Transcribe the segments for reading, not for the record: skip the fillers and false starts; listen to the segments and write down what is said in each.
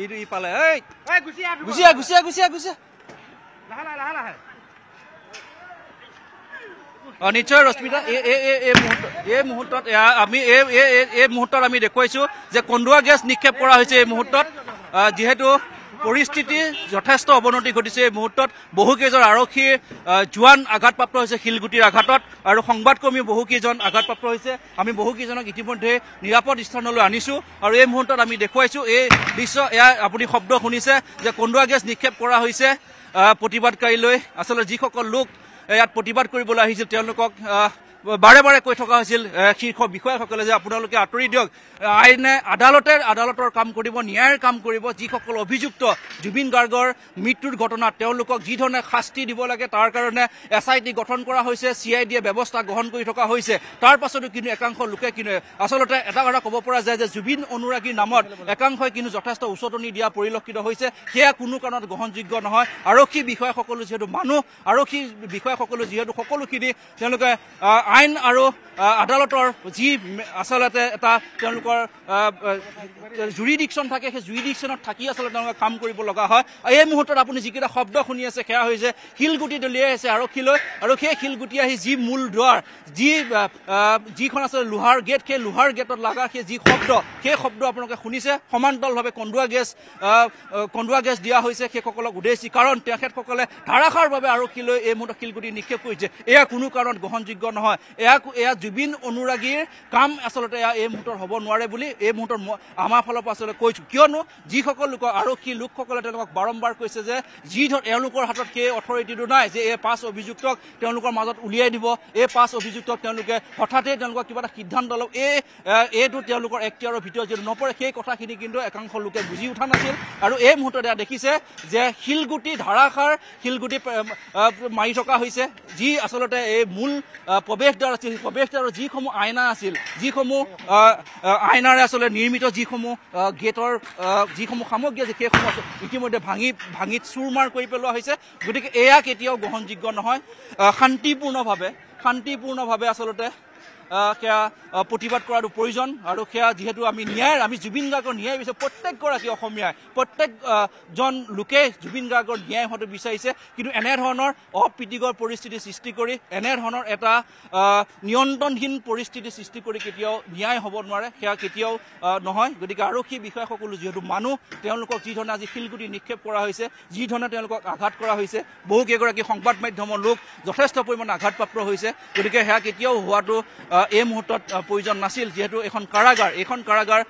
এইটো ই পালে গুচিয়া নিশ্চয় ৰশ্মিতা এই মুহূৰ্তত আমি এই মুহূৰ্তত আমি দেখুৱাইছো যে কন্দুৱা গেছ নিক্ষেপ কৰা হৈছে এই মুহূৰ্তত যিহেতু পৰিস্থিতি যথেষ্ট অৱনতি ঘটিছে এই মুহূৰ্তত বহুকেইজন আৰক্ষীৰ জোৱান আঘাতপ্ৰাপ্ত হৈছে শিলগুটিৰ আঘাতত আৰু সংবাদকৰ্মী বহুকেইজন আঘাতপ্ৰাপ্ত হৈছে আমি বহুকেইজনক ইতিমধ্যে নিৰাপদ স্থানলৈ আনিছো আৰু এই মুহূৰ্তত আমি দেখুৱাইছো এই দৃশ্য এয়া আপুনি শব্দ শুনিছে যে কন্দুৱা গেছ নিক্ষেপ কৰা হৈছে প্ৰতিবাদকাৰীলৈ আচলতে যিসকল লোক ইয়াত প্ৰতিবাদ কৰিবলৈ আহিছিল তেওঁলোকক বাৰে বাৰে কৈ থকা হৈছিল শীৰ্ষ বিষয়াসকলে যে আপোনালোকে আঁতৰি দিয়ক আইনে আদালতৰ কাম কৰিব ন্যায়ৰ কাম কৰিব যিসকল অভিযুক্ত জুবিন গাৰ্গৰ মৃত্যুৰ ঘটনাত তেওঁলোকক যি ধৰণে শাস্তি দিব লাগে তাৰ কাৰণে SIT গঠন কৰা হৈছে CID ব্যৱস্থা গ্ৰহণ কৰি থকা হৈছে তাৰ পাছতো কিন্তু একাংশ লোকে কিন্তু আচলতে এটা কথা ক'ব পৰা যায় যে জুবিন অনুৰাগীৰ নামত একাংশই কিন্তু যথেষ্ট উচতনি দিয়া পৰিলক্ষিত হৈছে সেয়া কোনো কাৰণত গ্ৰহণযোগ্য নহয় আৰক্ষী বিষয়াসকলো যিহেতু মানুহ আৰক্ষী বিষয়াসকলো যিহেতু সকলোখিনি তেওঁলোকে আইন আৰু আদালতৰ যি আচলতে এটা তেওঁলোকৰ জুৰিডিকশ্যন থাকে সেই জুৰিডিকশ্যনত থাকি আচলতে তেওঁলোকে কাম কৰিব লগা হয় এই মুহূৰ্তত আপুনি যিকেইটা শব্দ শুনি আছে সেয়া হৈছে শিলগুটি দলিয়াই আছে আৰক্ষীলৈ আৰু সেই শিলগুটি আহি যি মূল দুৱাৰ যিখন আছে লোহাৰ গেট সেই লোহাৰ গেটত লগা সেই শব্দ আপোনালোকে শুনিছে সমান্তৰালভাৱে কন্দুৱা গেছ দিয়া হৈছে সেইসকলক উদ্দেশ্যি কাৰণ তেখেতসকলে ধাৰাসাৰভাৱে আৰক্ষীলৈ এই মুহূৰ্তত শিলগুটি নিক্ষেপ কৰিছে এয়া কোনো কাৰণত গ্ৰহণযোগ্য নহয় এয়া জুবিন অনুৰাগীৰ কাম আচলতে এই মুহূৰ্তত হ'ব নোৱাৰে বুলি এই মুহূৰ্তত আমাৰ ফালৰ পৰা আচলতে কৈছো কিয়নো যিসকল লোক আৰক্ষী লোকসকলে তেওঁলোকক বাৰম্বাৰ কৈছে যে এওঁলোকৰ হাতত সেই অথৰিটিটো নাই যে এই 5 অভিযুক্তক তেওঁলোকৰ মাজত উলিয়াই দিব এই 5 অভিযুক্তক তেওঁলোকে হঠাতে তেওঁলোকক কিবা এটা সিদ্ধান্ত লওক এইটো তেওঁলোকৰ এক্টিয়াৰৰ ভিতৰত যদি নপৰে সেই কথাখিনি কিন্তু একাংশ লোকে বুজি উঠা নাছিল আৰু এই মুহূৰ্তত দেখি যে শিলগুটি ধাৰাসাৰ শিলগুটি মাৰি থকা হৈছে যি আচলতে এই মূল প্ৰৱেশদ্বাৰ আছিল প্ৰৱেশদ্বাৰৰ যিসমূহ আইনা আছিল যিসমূহ আইনাৰে আচলতে নিৰ্মিত যিসমূহ গেটৰ যিসমূহ সামগ্ৰী আছে সেইসমূহ ইতিমধ্যে ভাঙি চুৰমাৰ কৰি পেলোৱা হৈছে গতিকে এয়া কেতিয়াও গ্ৰহণযোগ্য নহয় শান্তিপূৰ্ণভাৱে আচলতে সেয়া প্ৰতিবাদ কৰাটো প্ৰয়োজন আৰু সেয়া যিহেতু আমি জুবিন গাৰ্গৰ ন্যায় বিচাৰিছোঁ প্ৰত্যেকগৰাকী অসমীয়াই প্ৰত্যেকজন লোকে জুবিন গাৰ্গৰ ন্যায় হোৱাটো বিচাৰিছে কিন্তু এনেধৰণৰ অপ্ৰীতিকৰ পৰিস্থিতি সৃষ্টি কৰি এনেধৰণৰ এটা নিয়ন্ত্ৰণহীন পৰিস্থিতি সৃষ্টি কৰি কেতিয়াও ন্যায় হ'ব নোৱাৰে সেয়া কেতিয়াও নহয় গতিকে আৰক্ষী বিষয়াসকলো যিহেতু মানুহ তেওঁলোকক যি ধৰণে আজি শিলগুটি নিক্ষেপ কৰা হৈছে যি ধৰণে তেওঁলোকক আঘাত কৰা হৈছে বহুকেইগৰাকী সংবাদ মাধ্যমৰ লোক যথেষ্ট পৰিমাণে আঘাতপ্ৰাপ্ত হৈছে গতিকে সেয়া কেতিয়াও হোৱাটো এই মুহূৰ্তত প্ৰয়োজন নাছিল যিহেতু এইখন কাৰাগাৰ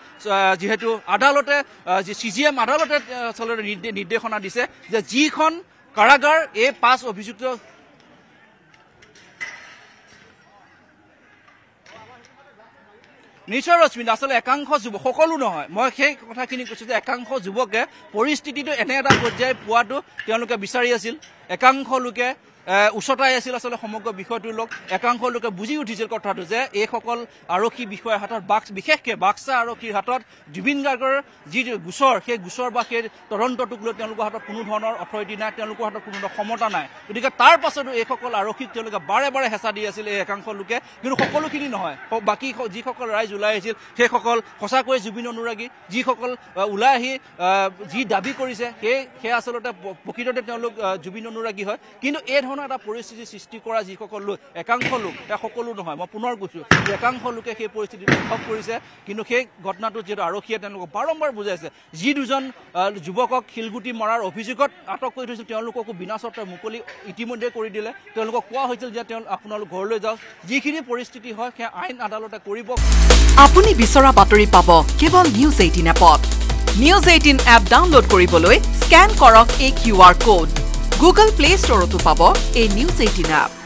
যিহেতু আদালতে CGM আদালতে আচলতে নিৰ্দেশনা দিছে যে যিখন কাৰাগাৰ এই 5 অভিযুক্ত নিশ্চয় ৰশ্মিতা আচলতে একাংশ যুৱক সকলো নহয় মই সেই কথাখিনি কৈছো যে একাংশ যুৱকে পৰিস্থিতিটো এনে এটা পৰ্যায় পোৱাটো তেওঁলোকে বিচাৰি আছিল একাংশ লোকে উচতাই আছিল আচলতে সমগ্ৰ বিষয়টোৰ লোক একাংশ লোকে বুজি উঠিছিল কথাটো যে এইসকল আৰক্ষী বিষয়াৰ হাতত বিশেষকৈ বাক্সা আৰক্ষীৰ হাতত জুবিন গাৰ্গৰ যি গোচৰ সেই গোচৰ বা সেই তদন্তটোক লৈ তেওঁলোকৰ হাতত কোনো ধৰণৰ অথৰিটি নাই তেওঁলোকৰ হাতত কোনো ক্ষমতা নাই গতিকে তাৰ পাছতো এইসকল আৰক্ষীক তেওঁলোকে বাৰে বাৰে হেঁচা দি আছিল এই একাংশ লোকে কিন্তু সকলোখিনি নহয় বাকী যিসকল ৰাইজ ওলাই আহিছিল সেইসকল সঁচাকৈ জুবিন অনুৰাগী যিসকল ওলাই আহি যি দাবী কৰিছে সেই আচলতে প্ৰকৃততে তেওঁলোক জুবিন অনুৰাগী হয় কিন্তু এই এটা পৰিস্থিতি সৃষ্টি কৰা যিসকল লোক একাংশ লোক সকলো নহয় মই পুনৰ কৈছো একাংশ লোকে সেই পৰিস্থিতি অনুভৱ কৰিছে কিন্তু সেই ঘটনাটো যিহেতু আৰক্ষীয়ে তেওঁলোকক বাৰম্বাৰ বুজাইছে যি দুজন যুৱকক শিলগুটি মৰাৰ অভিযোগত আটক কৰি থৈছিল তেওঁলোককো বিনা চৰ্তে মুকলি ইতিমধ্যে কৰি দিলে তেওঁলোকক কোৱা হৈছিল যে আপোনালোক ঘৰলৈ যাওক যিখিনি পৰিস্থিতি হয় সেই আইন আদালতে কৰিব আপুনি বিচৰা বাতৰি পাব কেৱল নিউজ 18 এপত নিউজ 18 এপ ডাউনলোড কৰিবলৈ স্ক্যান কৰক এই QR code Google Play Store to pabo a News 18 app.